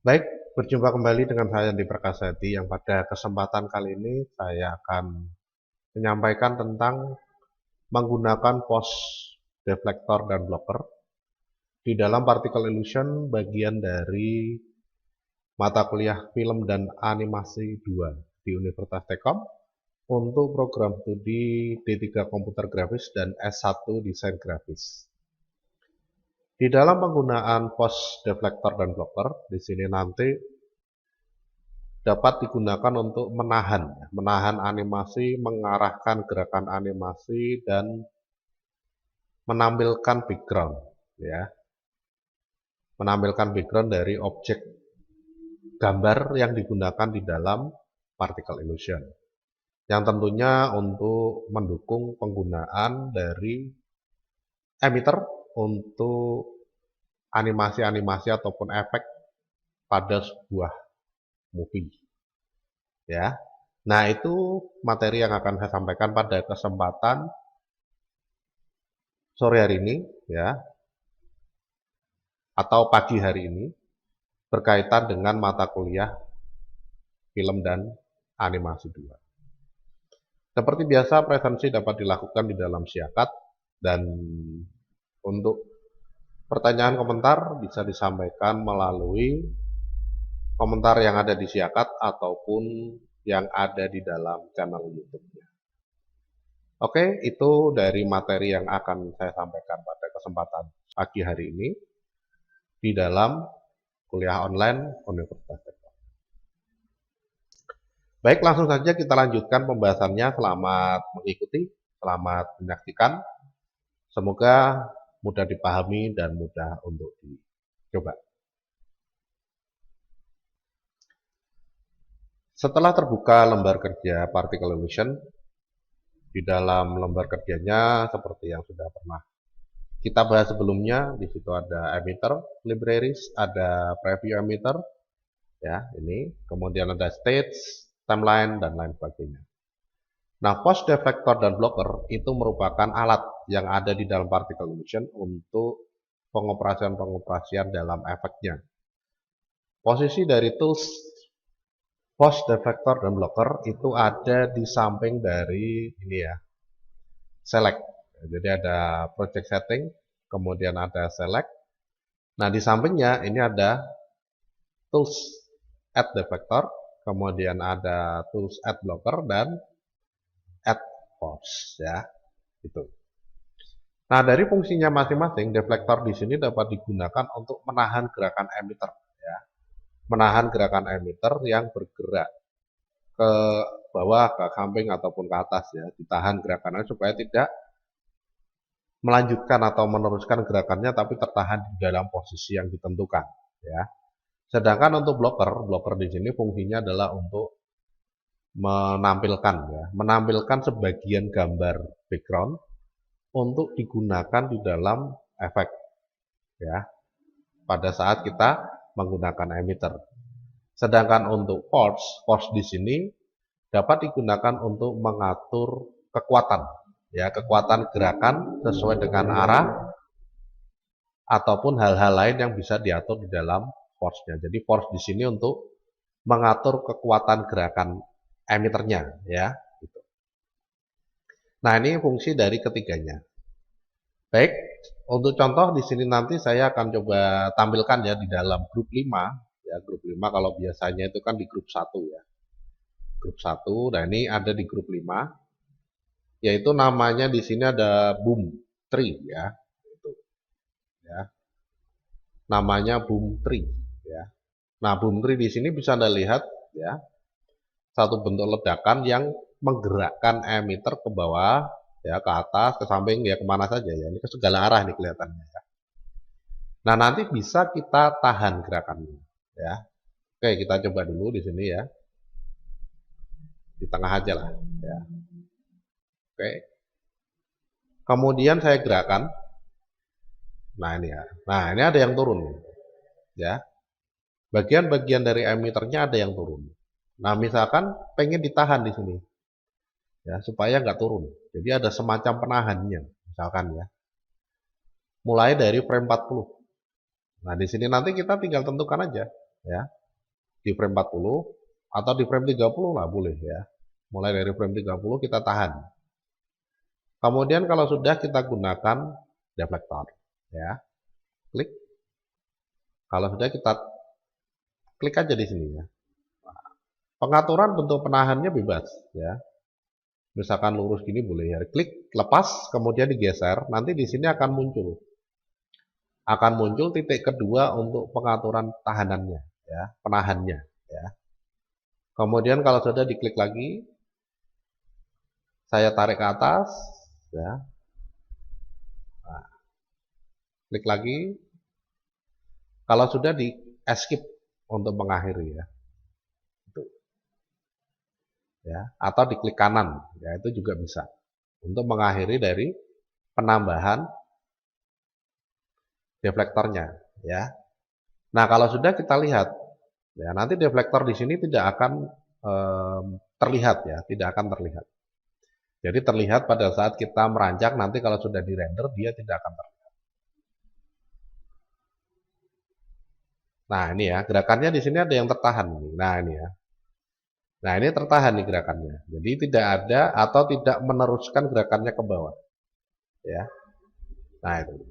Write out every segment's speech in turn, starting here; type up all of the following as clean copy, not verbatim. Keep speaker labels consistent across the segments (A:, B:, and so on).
A: Baik, berjumpa kembali dengan saya Andi Prakasadi yang pada kesempatan kali ini saya akan menyampaikan tentang menggunakan pose deflektor dan blocker di dalam particle illusion bagian dari mata kuliah film dan animasi 2 di Universitas Telkom untuk program studi D3 Komputer Grafis dan S1 Desain Grafis. Di dalam penggunaan pose deflektor dan blocker, di sini nanti dapat digunakan untuk menahan animasi, mengarahkan gerakan animasi, dan menampilkan background, ya, menampilkan background dari objek gambar yang digunakan di dalam particle illusion, yang tentunya untuk mendukung penggunaan dari emitter untuk animasi-animasi ataupun efek pada sebuah movie, ya. Nah, itu materi yang akan saya sampaikan pada kesempatan sore hari ini, ya, atau pagi hari ini, berkaitan dengan mata kuliah film dan animasi 2. Seperti biasa, presensi dapat dilakukan di dalam Siakat, dan untuk pertanyaan komentar bisa disampaikan melalui komentar yang ada di Siakat ataupun yang ada di dalam channel YouTube-nya. Oke, itu dari materi yang akan saya sampaikan pada kesempatan pagi hari ini di dalam kuliah online Universitas Telkom. Baik, langsung saja kita lanjutkan pembahasannya. Selamat mengikuti, selamat menyaksikan. Semoga mudah dipahami dan mudah untuk dicoba. Setelah terbuka lembar kerja particle illusion, di dalam lembar kerjanya seperti yang sudah pernah kita bahas sebelumnya, di situ ada emitter, libraries, ada preview emitter, ya, ini, kemudian ada stage, timeline, dan lain sebagainya. Nah, pose deflector dan blocker itu merupakan alat yang ada di dalam particle illusion untuk pengoperasian-pengoperasian dalam efeknya. Posisi dari tools pose deflector dan blocker itu ada di samping dari ini, ya, select. Jadi ada project setting, kemudian ada select. Nah, di sampingnya ini ada tools add deflector, kemudian ada tools add blocker, dan add pose, ya, itu. Nah, dari fungsinya masing-masing, deflektor di sini dapat digunakan untuk menahan gerakan emitter, ya, menahan gerakan emitter yang bergerak ke bawah, ke samping ataupun ke atas, ya, ditahan gerakannya supaya tidak melanjutkan atau meneruskan gerakannya tapi tertahan di dalam posisi yang ditentukan, ya. Sedangkan untuk blocker di sini fungsinya adalah untuk menampilkan, ya, menampilkan sebagian gambar background untuk digunakan di dalam efek, ya, pada saat kita menggunakan emitter. Sedangkan untuk force di sini dapat digunakan untuk mengatur kekuatan, ya, kekuatan gerakan sesuai dengan arah ataupun hal-hal lain yang bisa diatur di dalam force-nya. Jadi force di sini untuk mengatur kekuatan gerakan emitternya, ya, gitu. Nah, ini fungsi dari ketiganya. Baik, untuk contoh di sini nanti saya akan coba tampilkan, ya, di dalam grup 5, ya, grup 5 kalau biasanya itu kan di grup 1, ya. Grup 1, nah ini ada di grup 5, yaitu namanya di sini ada boom tree, ya. Itu, ya. Namanya boom tree, ya. Nah, boom tree di sini bisa Anda lihat, ya, satu bentuk ledakan yang menggerakkan emitter ke bawah, ya, ke atas, ke samping, ya, kemana saja, ya. Ini ke segala arah nih kelihatannya, ya. Nah, nanti bisa kita tahan gerakannya, ya. Oke, kita coba dulu di sini, ya. Di tengah aja lah, ya. Oke. Kemudian saya gerakkan. Nah, ini, ya. Nah, ini ada yang turun, ya. Bagian-bagian dari emitternya ada yang turun. Nah, misalkan pengen ditahan di sini, ya, supaya nggak turun. Jadi ada semacam penahannya, misalkan, ya. Mulai dari frame 40. Nah, di sini nanti kita tinggal tentukan aja. ya, di frame 40 atau di frame 30 lah boleh ya. Mulai dari frame 30 kita tahan. Kemudian kalau sudah kita gunakan deflektor ya. Klik. Kalau sudah kita klik aja di sini ya. Pengaturan bentuk penahannya bebas ya. Misalkan lurus gini boleh ya. Klik, lepas, kemudian digeser. Nanti di sini akan muncul. Akan muncul titik kedua untuk pengaturan tahanannya ya, penahannya ya. Kemudian kalau sudah diklik lagi, saya tarik ke atas ya. Nah, klik lagi. Kalau sudah di escape untuk mengakhiri ya. Ya, atau diklik kanan, ya itu juga bisa untuk mengakhiri dari penambahan deflektornya, ya. Nah, kalau sudah kita lihat, ya nanti deflektor di sini tidak akan terlihat ya, tidak akan terlihat. Jadi terlihat pada saat kita merancang, nanti kalau sudah dirender dia tidak akan terlihat. Nah, ini ya, gerakannya di sini ada yang tertahan. Nah, ini ya. Nah, ini tertahan nih gerakannya. Jadi tidak ada atau tidak meneruskan gerakannya ke bawah. Ya. Nah, itu.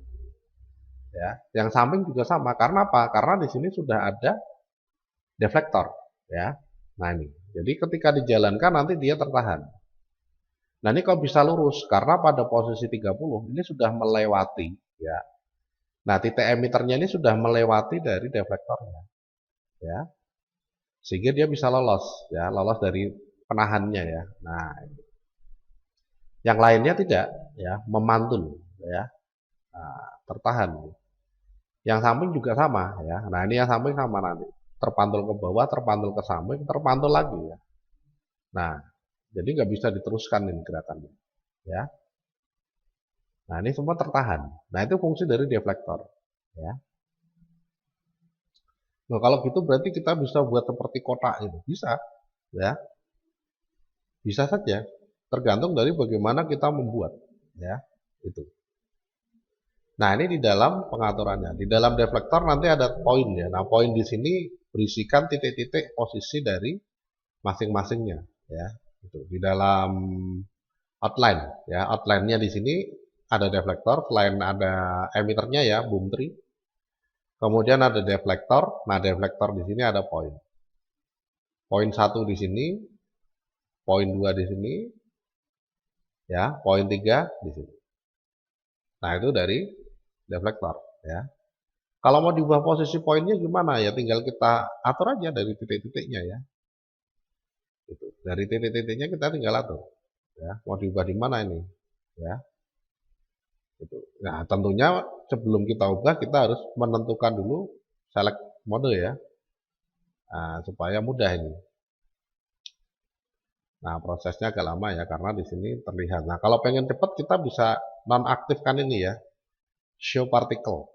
A: Ya, yang samping juga sama. Karena apa? Karena di sini sudah ada deflektor, ya. Nah, ini. Jadi ketika dijalankan nanti dia tertahan. Nah, ini kok bisa lurus karena pada posisi 30 ini sudah melewati, ya. Nah, titik emiternya ini sudah melewati dari deflektornya. Ya. Sehingga dia bisa lolos ya, lolos dari penahannya ya. Nah, yang lainnya tidak ya, memantul ya. Nah, tertahan. Yang samping juga sama ya. Nah, ini yang samping sama nanti. Terpantul ke bawah, terpantul ke samping, terpantul lagi ya. Nah, jadi nggak bisa diteruskan ini gerakannya ya. Nah, ini semua tertahan. Nah, itu fungsi dari deflektor ya. Nah, kalau gitu berarti kita bisa buat seperti kotak itu. Bisa, ya. Bisa saja. Tergantung dari bagaimana kita membuat, ya. Itu. Nah, ini di dalam pengaturannya. Di dalam deflektor nanti ada poin ya. Nah, poin di sini berisikan titik-titik posisi dari masing-masingnya, ya. Itu di dalam outline, ya. Outline-nya di sini ada deflektor, selain ada emiternya ya, boom tree. Kemudian ada deflektor. Nah, deflektor di sini ada poin. Poin 1 di sini, poin 2 di sini, ya, poin 3 di sini. Nah, itu dari deflektor, ya. Kalau mau diubah posisi poinnya gimana ya? Tinggal kita atur aja dari titik-titiknya ya. Gitu. Dari titik-titiknya kita tinggal atur. Ya, mau diubah di mana ini? Ya. Gitu. Nah, tentunya sebelum kita ubah kita harus menentukan dulu select mode ya. Nah, supaya mudah ini. Nah, prosesnya agak lama ya karena di sini terlihat. Nah, kalau pengen cepat kita bisa nonaktifkan ini ya. Show particle.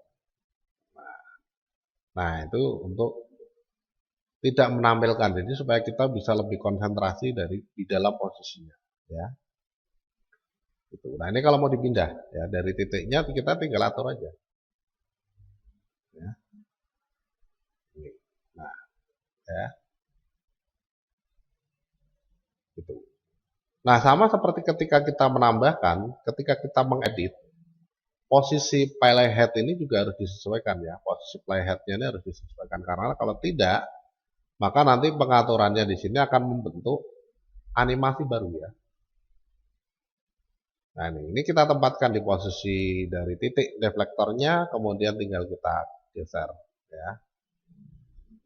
A: Nah, itu untuk tidak menampilkan. Jadi supaya kita bisa lebih konsentrasi dari di dalam posisinya ya. Gitu. Nah, ini kalau mau dipindah ya dari titiknya kita tinggal atur aja. Ya. Nah, ya. Gitu. Nah, sama seperti ketika kita menambahkan, ketika kita mengedit, posisi playhead ini juga harus disesuaikan ya. Posisi playheadnya ini harus disesuaikan karena kalau tidak, maka nanti pengaturannya di sini akan membentuk animasi baru ya. Nah, ini kita tempatkan di posisi dari titik deflektornya, kemudian tinggal kita geser ya.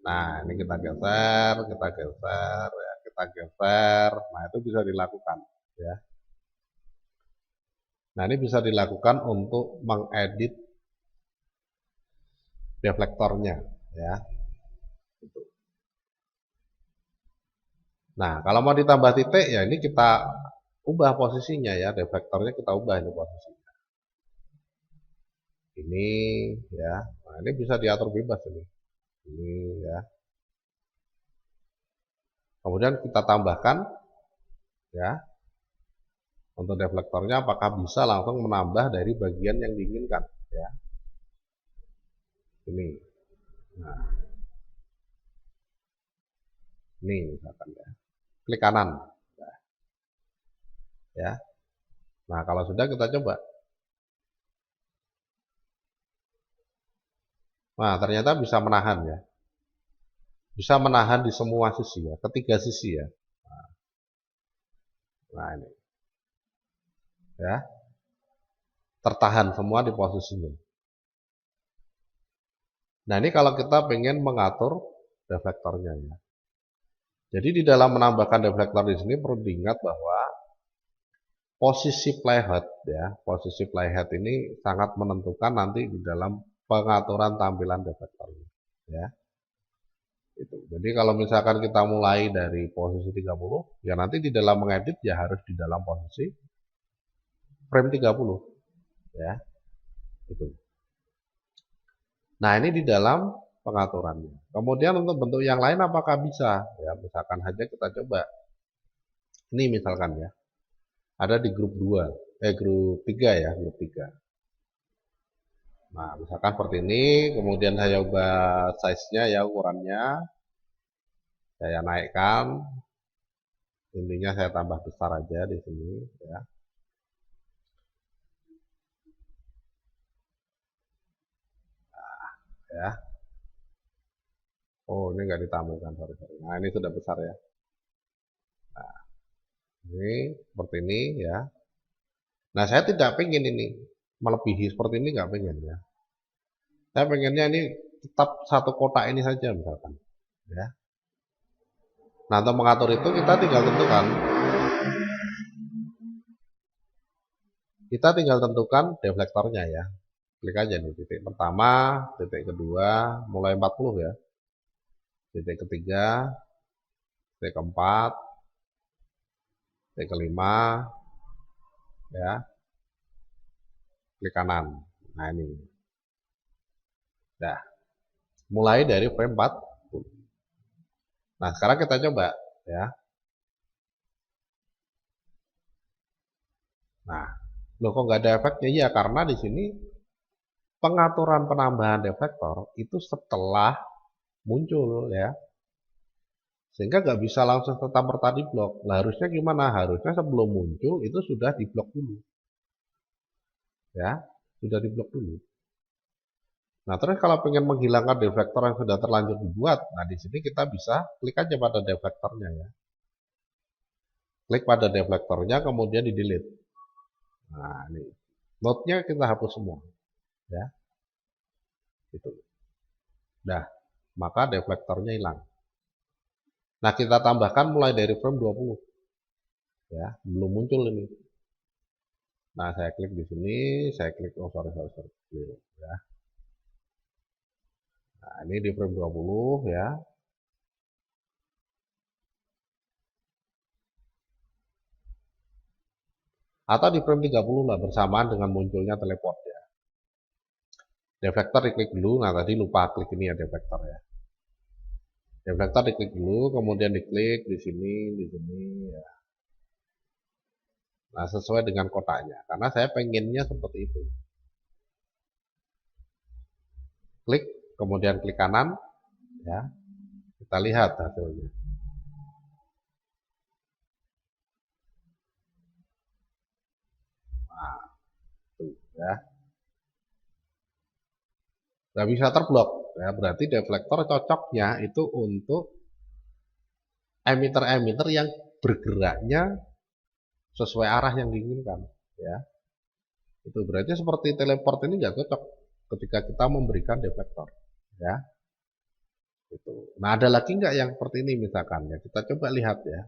A: Nah, ini kita geser ya, kita geser. Nah, itu bisa dilakukan ya. Nah, ini bisa dilakukan untuk mengedit deflektornya ya. Nah, kalau mau ditambah titik ya ini kita ubah posisinya ya, deflektornya kita ubah ini posisinya. Ini ya. Nah, ini bisa diatur bebas ini. Ini ya. Kemudian kita tambahkan ya. Untuk deflektornya apakah bisa langsung menambah dari bagian yang diinginkan ya. Ini. Nah. Ini misalkan ya. Klik kanan. Nah, ya. Nah, kalau sudah kita coba. Nah, ternyata bisa menahan ya. Bisa menahan di semua sisi ya, ketiga sisi ya. Nah, ini ya. Tertahan semua di posisinya. Nah, ini kalau kita pengen mengatur deflektornya ya. Jadi di dalam menambahkan deflektor di sini perlu diingat bahwa posisi playhead ya, posisi playhead ini sangat menentukan nanti di dalam pengaturan tampilan deflektornya ya. Itu. Jadi kalau misalkan kita mulai dari posisi 30, ya nanti di dalam mengedit ya harus di dalam posisi frame 30 ya. Itu. Nah, ini di dalam pengaturannya. Kemudian untuk bentuk yang lain apakah bisa? Ya, misalkan saja kita coba. Ini misalkan ya. Ada di grup 2, grup 3 ya, grup 3. Nah, misalkan seperti ini, kemudian saya ubah size-nya ya, ukurannya. Saya naikkan. Intinya saya tambah besar aja di sini ya. Nah, ya. Oh, ini nggak ditampilkan, sorry. Nah, ini sudah besar ya. Nah, ini seperti ini ya. Nah, saya tidak pengen ini melebihi seperti ini, nggak pengen ya. Saya pengennya ini tetap satu kotak ini saja misalkan ya. Nah, untuk mengatur itu kita tinggal tentukan. Kita tinggal tentukan deflektornya ya. Klik aja nih titik pertama, titik kedua, mulai 40 ya. Titik ketiga, titik keempat, titik kelima ya. Klik kanan. Nah, ini. Nah, mulai dari frame 40. Nah, sekarang kita coba ya. Nah, loh kok nggak ada efeknya? Ya, karena di sini pengaturan penambahan deflektor itu setelah muncul ya. Sehingga nggak bisa langsung serta-merta di blok. Nah, harusnya gimana? Harusnya sebelum muncul itu sudah di blok dulu. Ya, sudah di blok dulu. Nah, terus kalau pengen menghilangkan deflektor yang sudah terlanjur dibuat, nah di sini kita bisa klik aja pada deflektornya ya. Klik pada deflektornya, kemudian di delete. Nah, ini node-nya kita hapus semua, ya. Itu. Nah, maka deflektornya hilang. Nah, kita tambahkan mulai dari frame 20. Ya, belum muncul ini. Nah, saya klik di sini, saya klik sorry, ya. Nah, ini di frame 20 ya. Atau di frame 30 lah bersamaan dengan munculnya teleport ya. Deflektor diklik dulu, nah tadi lupa klik ini ya deflektor ya. Deflektor diklik dulu, kemudian diklik di sini ya. Nah, sesuai dengan kotaknya, karena saya pengennya seperti itu. Klik, kemudian klik kanan, ya. Kita lihat hasilnya. Nah, tuh ya. Nggak bisa terblok, ya. Berarti deflektor cocoknya itu untuk emitter-emitter yang bergeraknya sesuai arah yang diinginkan, ya. Itu berarti seperti teleport ini nggak cocok ketika kita memberikan deflektor, ya. Itu. Nah, ada lagi nggak yang seperti ini misalkan ya? Kita coba lihat ya.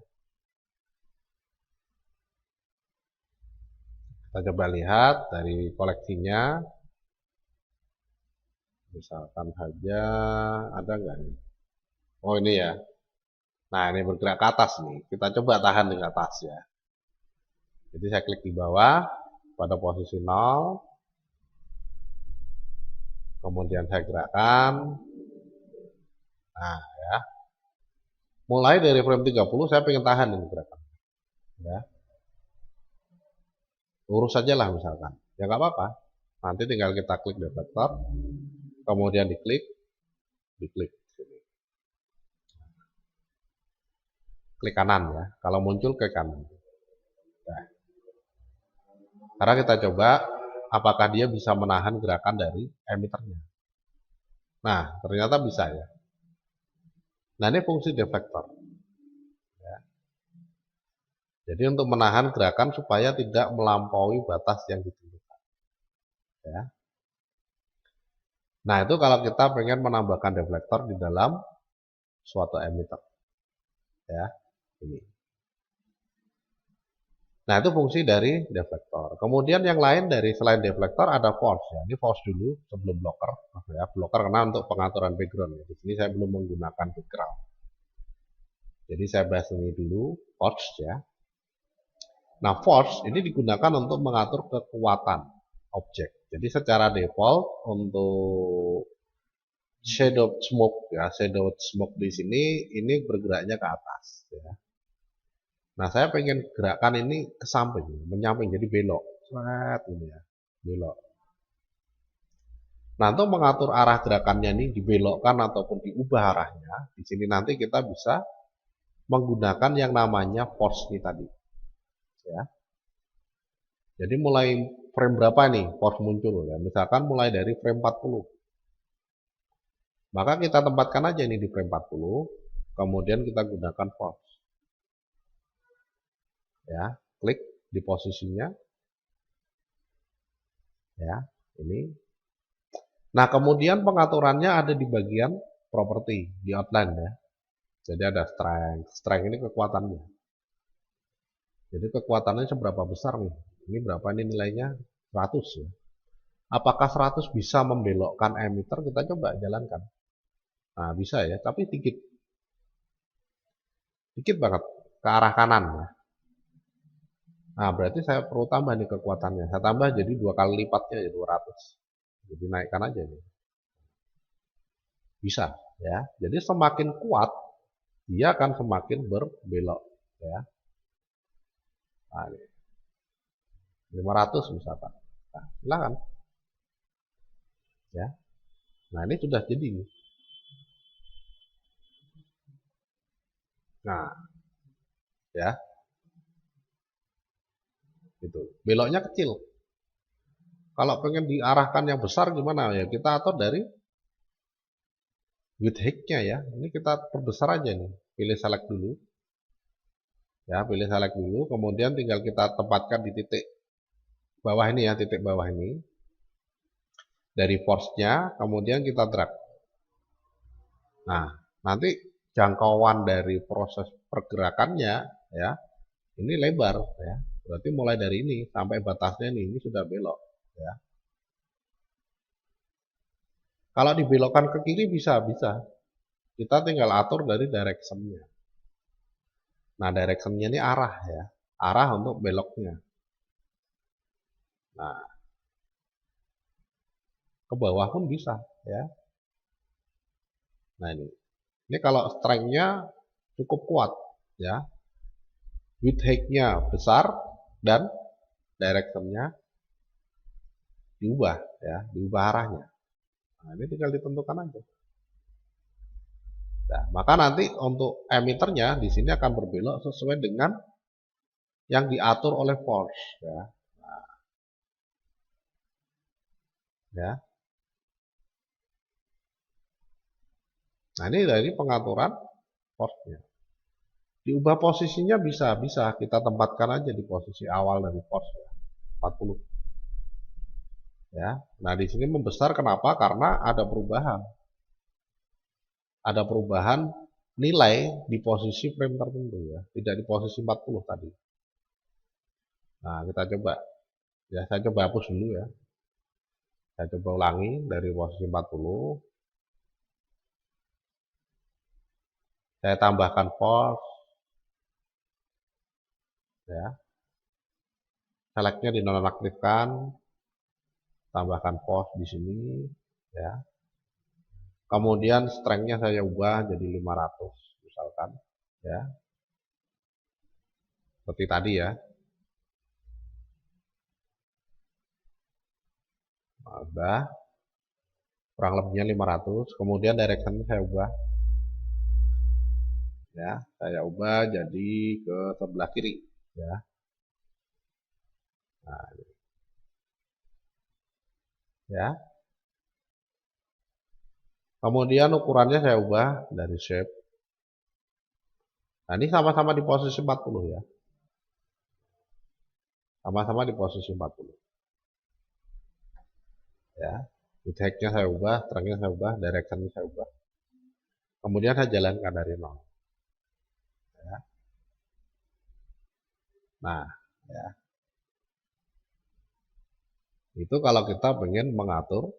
A: Kita coba lihat dari koleksinya. Misalkan saja ada nggak nih? Oh, ini ya. Nah, ini bergerak ke atas nih. Kita coba tahan di atas ya. Jadi saya klik di bawah pada posisi 0. Kemudian saya gerakkan. Nah, ya. Mulai dari frame 30 saya pengen tahan ini gerakan. Ya. Lurus saja lah misalkan. Ya nggak apa-apa. Nanti tinggal kita klik deflektor. Kemudian diklik. klik kanan ya. Kalau muncul ke kanan. Nah, sekarang kita coba apakah dia bisa menahan gerakan dari emiternya. Nah, ternyata bisa ya. Nah, ini fungsi deflektor. Ya. Jadi untuk menahan gerakan supaya tidak melampaui batas yang ditentukan. Ya. Nah, itu kalau kita pengen menambahkan deflektor di dalam suatu emitter. Ya, ini. Nah, itu fungsi dari deflektor. Kemudian yang lain dari selain deflektor ada force ya. Ini force dulu sebelum blocker ya. Blocker karena untuk pengaturan background. Di sini saya belum menggunakan background. Jadi saya bahas ini dulu, force ya. Nah, force ini digunakan untuk mengatur kekuatan objek. Jadi secara default untuk shadow smoke ya, shadow smoke di sini ini bergeraknya ke atas ya. Nah, saya pengen gerakan ini ke samping, menyamping, jadi belok. Seret ini ya, belok. Nah, untuk mengatur arah gerakannya ini dibelokkan ataupun diubah arahnya, di sini nanti kita bisa menggunakan yang namanya force ini tadi. Ya. Jadi mulai frame berapa nih force muncul ya? Misalkan mulai dari frame 40. Maka kita tempatkan aja ini di frame 40, kemudian kita gunakan force. Ya, klik di posisinya. Ya, ini. Nah, kemudian pengaturannya ada di bagian property, di outline ya. Jadi ada strength. Strength ini kekuatannya. Jadi kekuatannya seberapa besar nih? Ini berapa ini nilainya? 100 ya. Apakah 100 bisa membelokkan emitter? Kita coba jalankan. Nah, bisa ya, tapi dikit. Dikit banget ke arah kanan ya. Nah, berarti saya perlu tambah nih kekuatannya. Saya tambah jadi 2 kali lipatnya ya 200. Jadi naikkan aja nih. Bisa ya. Jadi semakin kuat dia akan semakin berbelok ya. Nah, 500 misalkan. Nah, silakan. Ya. Nah, ini sudah jadi. Nah, ya. Gitu. Beloknya kecil. Kalau pengen diarahkan yang besar gimana ya? Kita atur dari width height-nya ya. Ini kita perbesar aja nih. Pilih select dulu. Ya, pilih select dulu, kemudian tinggal kita tempatkan di titik bawah ini ya, titik bawah ini. Dari force-nya, kemudian kita drag. Nah, nanti jangkauan dari proses pergerakannya ya, ini lebar ya. Berarti mulai dari ini sampai batasnya ini sudah belok ya. Kalau dibelokkan ke kiri bisa. Kita tinggal atur dari direction-nya. Nah, direction-nya ini arah ya. Arah untuk beloknya. Nah, ke bawah pun bisa ya. Nah, ini kalau strength-nya cukup kuat ya. Width height-nya besar dan direction-nya diubah ya, diubah arahnya. Nah, ini tinggal ditentukan aja. Nah, maka nanti untuk emiternya di sini akan berbelok sesuai dengan yang diatur oleh force ya. Ya. Nah, ini dari pengaturan force-nya. Diubah posisinya bisa kita tempatkan aja di posisi awal dari force ya. 40. Ya. Nah, di sini membesar kenapa? Karena ada perubahan. Ada perubahan nilai di posisi frame tertentu ya, tidak di posisi 40 tadi. Nah, kita coba. Ya, saya coba hapus dulu ya. Saya coba ulangi dari posisi 40. Saya tambahkan force. Ya. Selectnya dinonaktifkan. Tambahkan force di sini. Ya. Kemudian strength-nya saya ubah jadi 500 misalkan. Ya. Seperti tadi ya. Udah. Kurang lebihnya 500. Kemudian direction saya ubah Ya, saya ubah jadi ke sebelah kiri, ya. Nah, ya. Kemudian ukurannya saya ubah dari shape. Nah, ini sama-sama di posisi 40 ya. Sama-sama di posisi 40. Ya. Width height-nya saya ubah, strength-nya saya ubah, direction-nya saya ubah. Kemudian saya jalankan dari 0. Ya. Nah, ya. Itu kalau kita ingin mengatur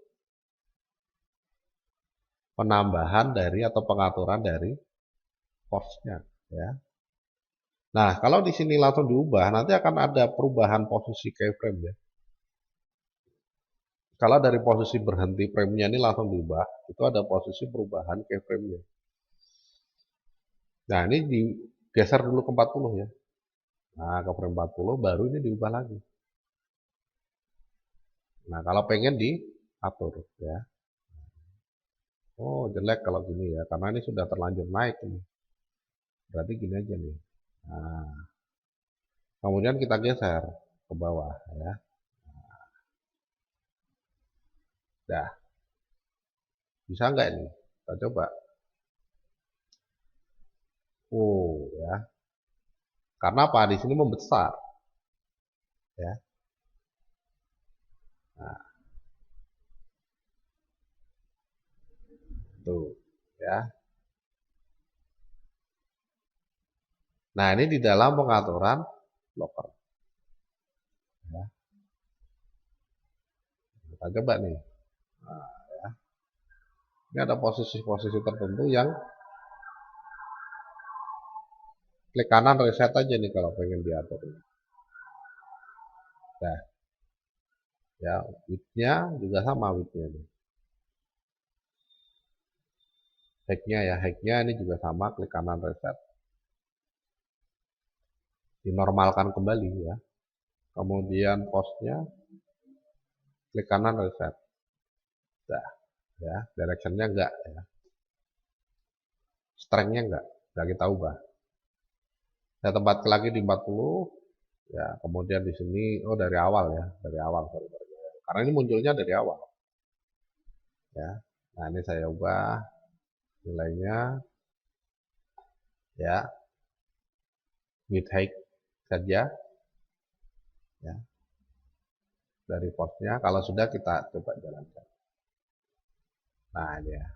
A: penambahan dari atau pengaturan dari force-nya, ya. Nah, kalau di sini langsung diubah, nanti akan ada perubahan posisi keyframe ya. Kalau dari posisi berhenti frame-nya ini langsung diubah, itu ada posisi perubahan keyframe-nya. Nah, ini digeser dulu ke 40 ya. Nah, ke frame 40 baru ini diubah lagi. Nah, kalau pengen diatur ya. Oh, jelek kalau gini ya, karena ini sudah terlanjur naik ini. Berarti gini aja nih. Nah, kemudian kita geser ke bawah ya. Dah, bisa nggak ini? Kita coba. Oh, ya. Karena apa? Di sini membesar. Ya. Nah, tuh. Ya. Nah, ini di dalam pengaturan blocker. Ya. Kita coba nih. Nah, ya. Ini ada posisi-posisi tertentu yang klik kanan reset aja nih kalau pengen diatur. Nah, ya, width-nya juga sama width-nya nih. Height-nya ya, height-nya ini juga sama, klik kanan reset. Dinormalkan kembali ya. Kemudian post-nya klik kanan reset. Nah, ya, direction-nya enggak ya. Strength-nya enggak kita ubah. Saya tempatkan lagi di 40 ya, kemudian di sini dari awal ya, dari awal sorry. Karena ini munculnya dari awal. Ya. Nah, ini saya ubah nilainya ya. Width height saja ya. Dari force-nya kalau sudah kita coba jalankan. Nah, ini ya.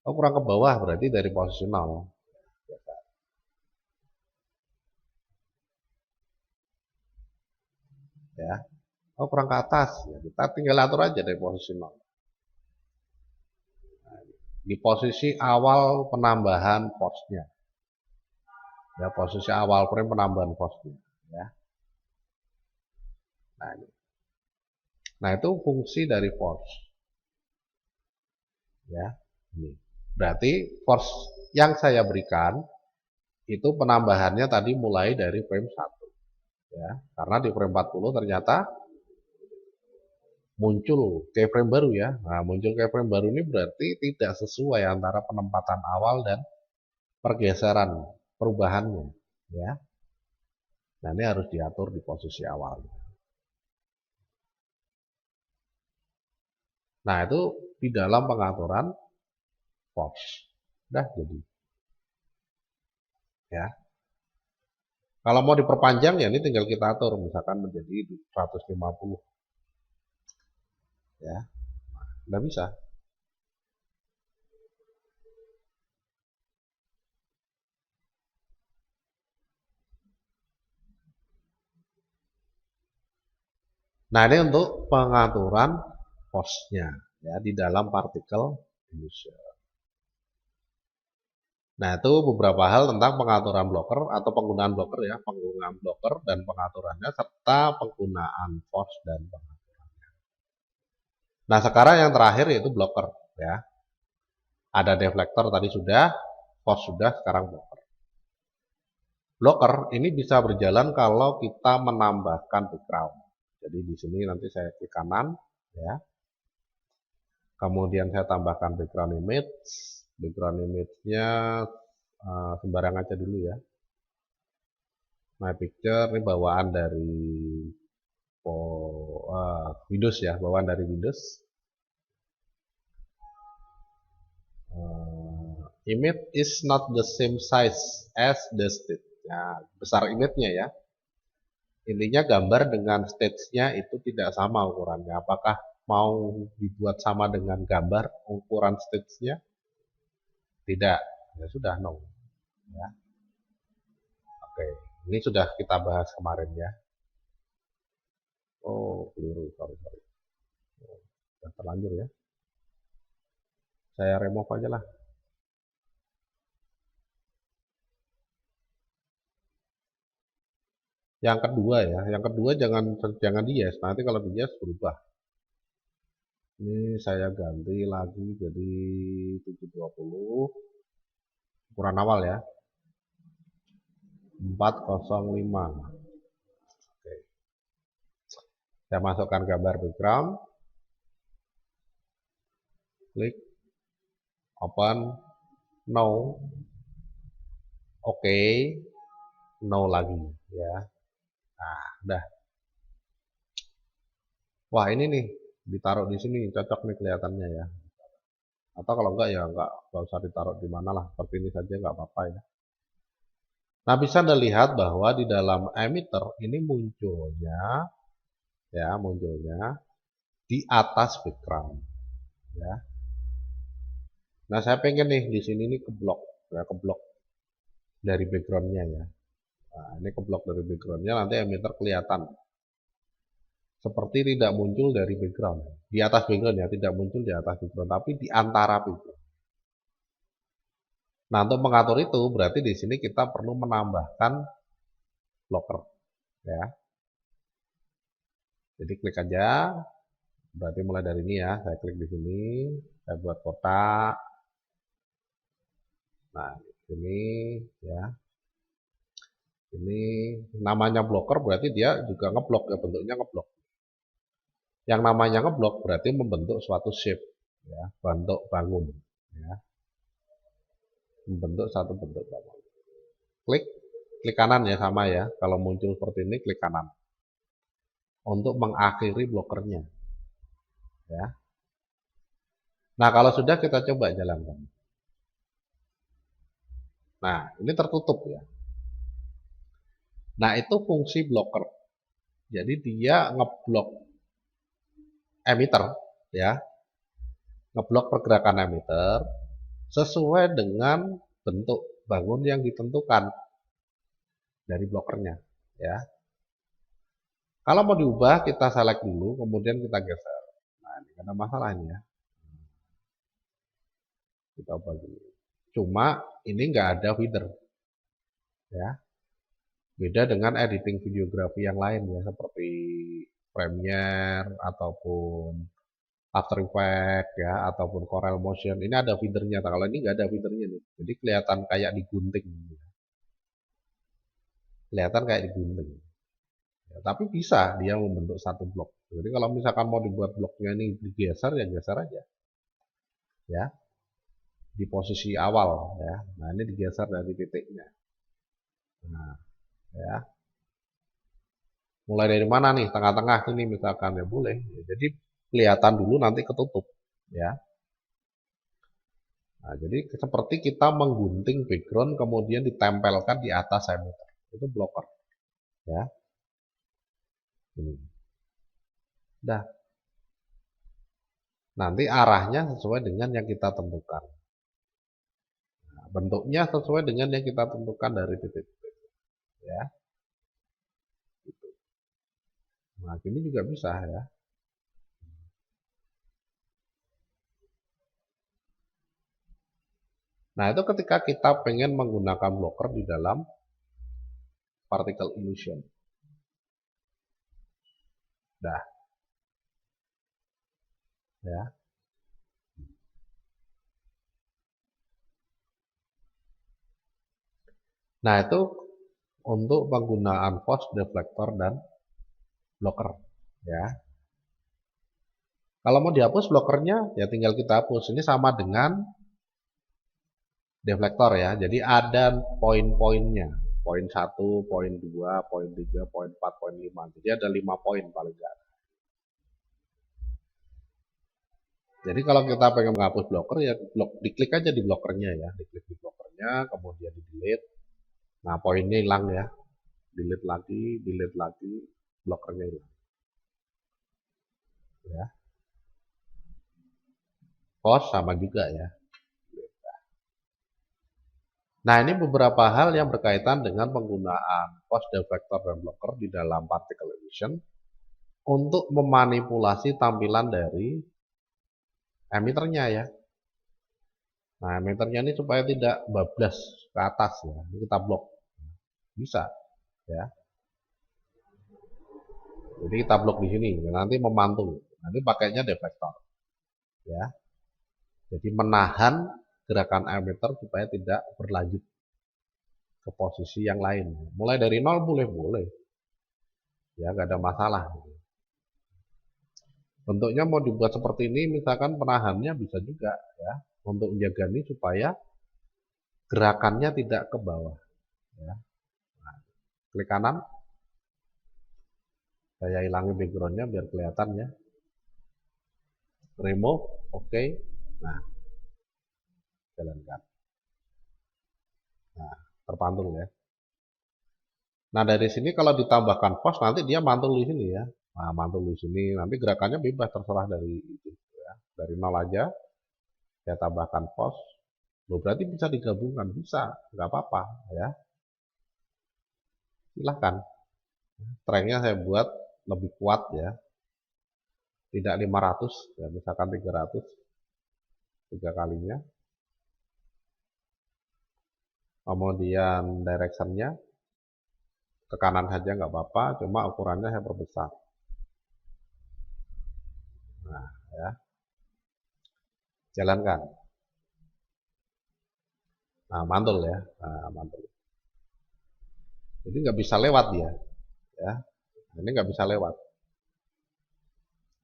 A: Oh, kurang ke bawah berarti dari posisi 0. Ya. Oh, kurang ke atas ya. Kita tinggal atur aja dari posisi 0. Nah, di posisi awal penambahan force-nya. Ya, posisi awal frame penambahan force-nya ya. Nah, ini. Nah, itu fungsi dari force. Ya. Ini. Berarti force yang saya berikan itu penambahannya tadi mulai dari frame 1. Ya, karena di frame 40 ternyata muncul keyframe baru ya. Nah, muncul keyframe baru ini berarti tidak sesuai antara penempatan awal dan pergeseran perubahannya ya. Nah, ini harus diatur di posisi awal. Nah, itu di dalam pengaturan force. Udah jadi. Ya. Kalau mau diperpanjang ya ini tinggal kita atur misalkan menjadi 150. Ya. Udah bisa. Nah, ini untuk pengaturan force-nya ya di dalam particle emission. Nah, itu beberapa hal tentang pengaturan blocker atau penggunaan blocker ya, penggunaan blocker dan pengaturannya serta penggunaan force dan pengaturannya. Nah, sekarang yang terakhir yaitu blocker ya. Ada deflector tadi sudah, force sudah, sekarang blocker. Blocker ini bisa berjalan kalau kita menambahkan background. Jadi di sini nanti saya klik kanan ya. Kemudian saya tambahkan background image. Background image-nya sembarang aja dulu ya. My picture ini bawaan dari Windows ya, bawaan dari Windows. Image is not the same size as the state. Nah, besar image-nya ya. Intinya gambar dengan stage-nya itu tidak sama ukurannya. Apakah mau dibuat sama dengan gambar ukuran stage-nya? Tidak. Ya sudah, no. Ya. Oke, ini sudah kita bahas kemarin ya. Oh, keliru, sorry. Oh, sudah terlanjur ya. Saya remove aja lah. Yang kedua ya, yang kedua jangan dihias. Nanti kalau dihias berubah. Ini saya ganti lagi jadi 720. Ukuran awal ya. 405. Oke. Saya masukkan gambar background. Klik open, no, oke, no lagi ya. Nah, udah. Wah, ini nih ditaruh di sini cocok nih kelihatannya ya. Atau kalau enggak ya enggak usah ditaruh di mana lah, seperti ini saja enggak apa-apa ya. Nah, bisa Anda lihat bahwa di dalam emitter ini munculnya di atas background ya. Nah, saya pengen nih di sini nih keblok dari backgroundnya ya. Nah, ini keblok dari backgroundnya, nanti emitter kelihatan seperti tidak muncul dari background. Di atas background ya, tidak muncul di atas background, tapi di antara background. Nah, untuk mengatur itu berarti di sini kita perlu menambahkan blocker ya. Jadi klik aja. Berarti mulai dari ini ya, saya klik di sini, saya buat kotak. Nah, ini ya. Ini namanya blocker berarti dia juga ngeblok ya, bentuknya ngeblok. Yang namanya ngeblok berarti membentuk suatu shape ya, bentuk bangun ya. Membentuk satu bentuk bangun. Klik kanan ya, sama ya. Kalau muncul seperti ini klik kanan. Untuk mengakhiri blokernya. Ya. Nah, kalau sudah kita coba jalankan. Nah, ini tertutup ya. Nah, itu fungsi blocker. Jadi dia ngeblok emitter ya. Ngeblok pergerakan emitter sesuai dengan bentuk bangun yang ditentukan dari blokernya ya. Kalau mau diubah kita select dulu, kemudian kita geser. Nah, ini ada masalahnya ya. Kita ubah dulu. Cuma ini nggak ada feeder ya. Beda dengan editing videografi yang lain ya, seperti Premiere ataupun After Effects ya, ataupun Corel Motion. Ini ada feedernya. Kalau ini nggak ada feedernya nih. Jadi kelihatan kayak digunting. Kelihatan kayak digunting. Ya, tapi bisa dia membentuk satu blok. Jadi kalau misalkan mau dibuat bloknya ini digeser ya geser aja. Ya. Di posisi awal ya. Nah, ini digeser dari titiknya. Nah, ya. Mulai dari mana nih? Tengah-tengah sini misalkan ya boleh. Ya, jadi kelihatan dulu nanti ketutup ya. Nah, jadi seperti kita menggunting background kemudian ditempelkan di atas emitter. Itu blocker ya. Ini. Dah. Nanti arahnya sesuai dengan yang kita tentukan. Nah, bentuknya sesuai dengan yang kita tentukan dari titik-titik. Ya. Gitu. Nah, ini juga bisa ya. Nah, itu ketika kita pengen menggunakan blocker di dalam particle illusion. Dah. Ya. Nah, itu untuk penggunaan force, deflector, dan blocker. Ya. Kalau mau dihapus blokernya, ya tinggal kita hapus. Ini sama dengan deflektor ya. Jadi ada poin-poinnya. Poin 1, poin 2, poin 3, poin 4, poin 5. Jadi ada 5 poin paling enggak. Jadi kalau kita pengen menghapus blocker ya diklik aja di blokernya ya. Diklik di blokernya, kemudian di delete. Nah poinnya hilang ya. Delete lagi, blokernya hilang. Ya. Post sama juga ya. Nah, ini beberapa hal yang berkaitan dengan penggunaan post deflector dan blocker di dalam particle emission untuk memanipulasi tampilan dari emitternya ya. Nah, emitternya ini supaya tidak bablas ke atas ya. Ini kita blok. Bisa ya. Jadi kita blok di sini, nanti memantul. Nanti pakainya deflector. Ya. Jadi menahan gerakan emitter supaya tidak berlanjut ke posisi yang lain. Mulai dari nol boleh. Ya, nggak ada masalah. Bentuknya mau dibuat seperti ini, misalkan penahannya bisa juga ya, untuk menjaga ini supaya gerakannya tidak ke bawah. Ya. Nah, klik kanan, saya hilangi backgroundnya biar kelihatan ya. Remove, oke. Nah, jalankan. Nah, terpantul ya. Nah, dari sini kalau ditambahkan pos nanti dia mantul di sini ya. Nah, mantul di sini, nanti gerakannya bebas terserah dari itu ya. Dari nol aja, saya tambahkan pos. Loh, berarti bisa digabungkan, bisa, nggak apa-apa ya. Silahkan. Strength-nya saya buat lebih kuat ya. Tidak 500 ya, misalkan 300 3 kalinya. Kemudian direction-nya ke kanan saja nggak apa-apa, cuma ukurannya saya perbesar. Nah, ya. Jalankan. Nah, mantul ya. Nah, mantul. Jadi nggak bisa lewat dia. Ya. Ini nggak bisa lewat.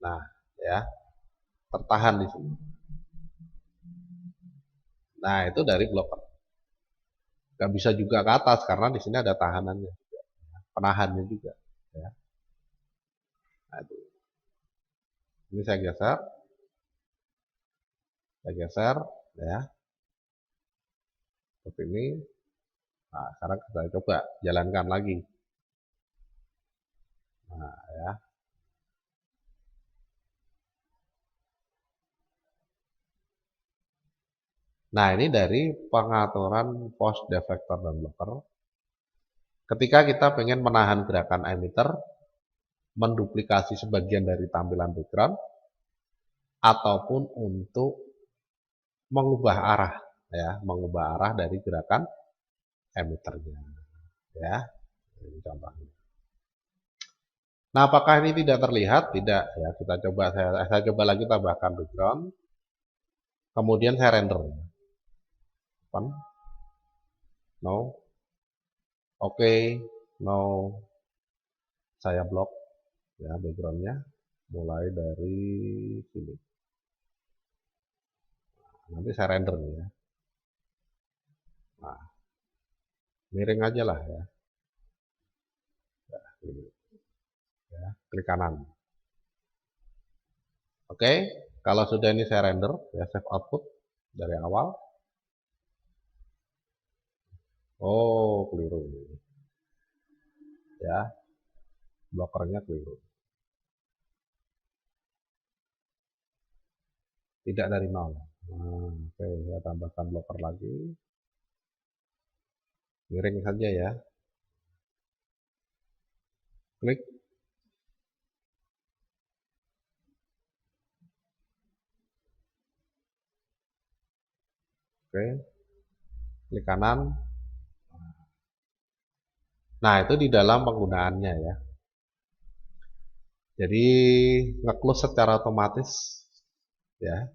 A: Nah, ya. Tertahan di sini. Nah, itu dari blocker. Nggak bisa juga ke atas karena di sini ada tahanannya, penahannya juga. Ya. Nah, itu. Ini saya geser, ya, seperti ini. Nah, sekarang saya coba jalankan lagi. Nah, ya. Nah, ini dari pengaturan post deflector dan blocker. Ketika kita pengen menahan gerakan emitter, menduplikasi sebagian dari tampilan background, ataupun untuk mengubah arah, ya, mengubah arah dari gerakan emitternya, ya. Ini contohnya. Nah, apakah ini tidak terlihat? Tidak, ya. Kita coba, saya coba lagi tambahkan background, kemudian saya render. No, oke, no, saya blok ya backgroundnya mulai dari sini. Nanti saya render ya. Nah, miring aja lah ya. Ini. Ya, klik kanan. Oke, kalau sudah ini saya render ya, save output dari awal. Oh, keliru. Ya, blokernya keliru. Tidak dari nol. Nah, oke, saya tambahkan blocker lagi. Miring saja ya. Klik. Oke. Klik kanan. Nah, itu di dalam penggunaannya ya. Jadi nge-close secara otomatis ya.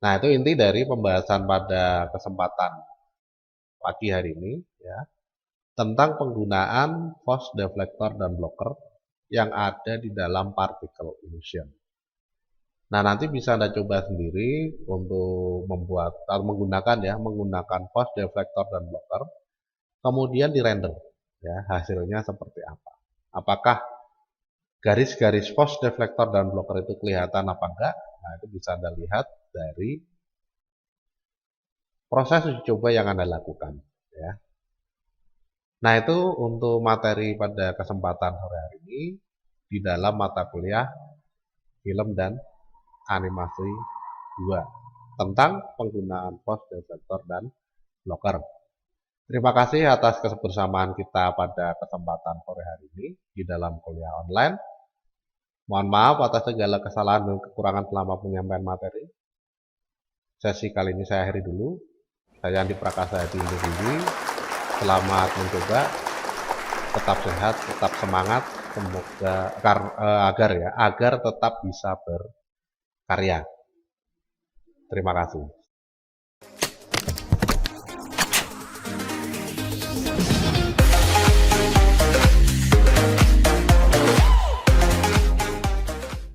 A: Nah, itu inti dari pembahasan pada kesempatan pagi hari ini ya, tentang penggunaan post deflector dan blocker yang ada di dalam particle emission. Nah, nanti bisa Anda coba sendiri untuk membuat atau menggunakan post deflector dan blocker, kemudian dirender ya, hasilnya seperti apa. Apakah garis-garis post deflector dan blocker itu kelihatan apa enggak? Nah, itu bisa Anda lihat dari proses uji coba yang Anda lakukan ya. Nah, itu untuk materi pada kesempatan sore hari ini di dalam mata kuliah film dan animasi 2 tentang penggunaan post deflector dan blocker. Terima kasih atas kebersamaan kita pada kesempatan sore hari ini di dalam kuliah online. Mohon maaf atas segala kesalahan dan kekurangan selama penyampaian materi. Sesi kali ini saya akhiri dulu. Saya Andi Prakasa undur diri. Selamat mencoba. Tetap sehat, tetap semangat. Semoga agar tetap bisa berkarya. Terima kasih.